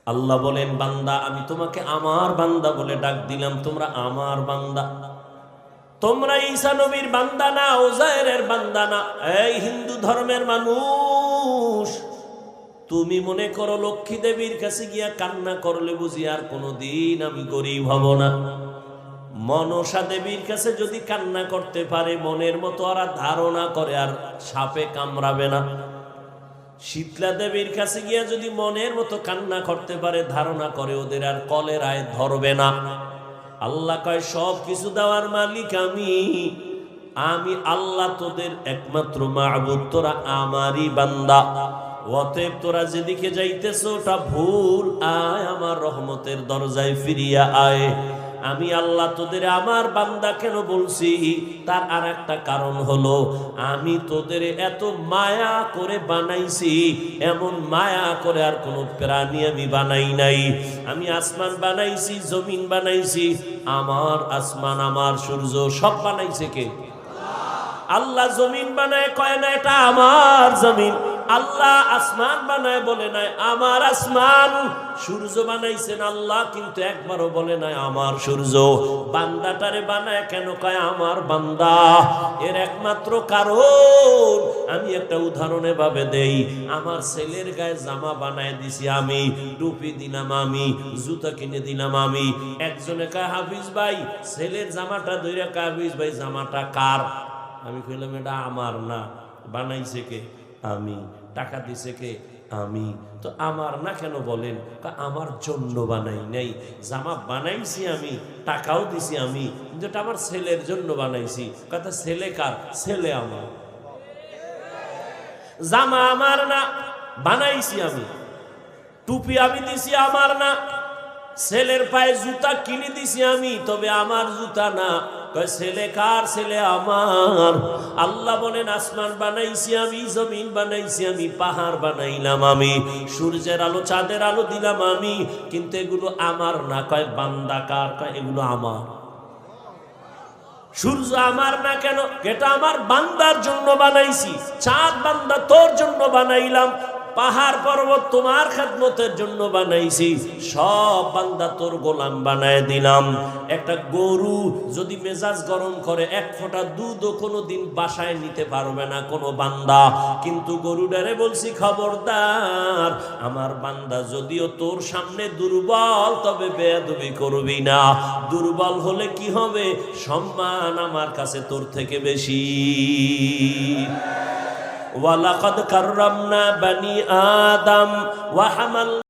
আল্লাহ বলেন, বান্দা আমি তোমাকে আমার বান্দা বলে ডাক দিলাম, তোমরা আমার বান্দা। তোমরা ঈসা নবীর বান্দা না, উযায়েরের বান্দা না। এই হিন্দু ধর্মের মানুষ, তুমি মনে করো লক্ষ্মী দেবীর কাছে গিয়া কান্না করলে বুঝি আর কোনোদিন আমি গরিব হব না? মনসা দেবীর কাছে যদি কান্না করতে পারে, মনের মতো ওরা ধারণা করে আর সাপে কামড়াবে না। শীতলা দেবীর কাছে গিয়া যদি মনের মতো কান্না করতে পারে, ধারণা করে ওদের আর কলেরায় ধরবে না। আল্লাহ কয়, সব কিছু দেওয়ার মালিক আমি আল্লাহ তোদের একমাত্র মাবুদ, তোরা আমারই বান্দা। অতএব তোরা যেদিকে যাইতেছ ওটা ভুল, আয় আমার রহমতের দরজায় ফিরিয়া আয়। আমি আল্লাহ তোদের আমার বান্দা কেন বলছি, তার আর একটা কারণ হলো, আমি তোদের এত মায়া করে বানাইছি, এমন মায়া করে আর কোনো প্রাণী আমি বানাই নাই। আমি আসমান বানাইছি, জমিন বানাইছি, আমার আসমান আমার সূর্য সব বানাইছে কে? আল্লাহ জমিন বানায় কয় না এটা আমার জমিন, আল্লাহ আসমান বানায় বলে নাই আমার আসমান। সূর্য বানাইছেন আল্লাহ, কিন্তু একবারও বলে নাই আমার সূর্য। বান্দাটারে বানায় কেন কয় আমার বান্দা? এর একমাত্র কারণ, আমি একটা উদাহরণে ভাবে দেই, আমার ছেলের গায়ে জামা বানায় দিছি আমি, টুপি দিলাম আমি, জুতা কিনে দিলাম আমি। একজনে কয় হাফিজ ভাই ছেলের জামাটা ধইরা কয় হাফিজ ভাই জামাটা কার? আমি কইলাম এটা আমার না, বানাইছে কে? আমি। টাকা দিছে কে? আমি। তো আমার না কেন বলেন? আমার জন্য বানাই নাই, জামা বানাইছি আমি, টাকাও দিছি আমি, কিন্তু এটা আমার ছেলের জন্য বানাইছি। কথা ছেলে কার? ছেলে আমার। জামা আমার না, বানাইছি আমি। টুপি আমি দিছি আমার না, ছেলের পায়ে জুতা কিনে দিছি আমি, তবে আমার জুতা না। ছেলে কার? ছেলে আমার। আল্লাহ বলেন আসমান বানাইছি আমি, জমিন বানাইছি আমি, পাহাড় বানাইলাম আমি, সূর্যের আলো চাঁদের আলো দিলাম আমি, কিন্তু এগুলো আমার না। কয় বান্দা কার? কয় এগুলো আমার। সূর্য আমার না কেন? এটা আমার বান্দার জন্য বানাইছি। চাঁদ বান্দা তোর জন্য বানাইলাম, পাহাড় পর্বত তোমার খেদমতের জন্য বানাইছি, সব বান্দা তোর গোলাম বানায় দিলাম। একটা গরু যদি মেজাজ গরম করে, এক ফোঁটা দুধও কোনোদিন বাসায় নিতে পারবে না কোনো বান্দা, কিন্তু গরুটারে বলছি খবরদার, আমার বান্দা যদিও তোর সামনে দুর্বল, তবে বেয়াদবি করবি না। দুর্বল হলে কি হবে? সম্মান আমার কাছে তোর থেকে বেশি। ওয়ালাকাদ কাররামনা বানি আদম ওয়া হামাল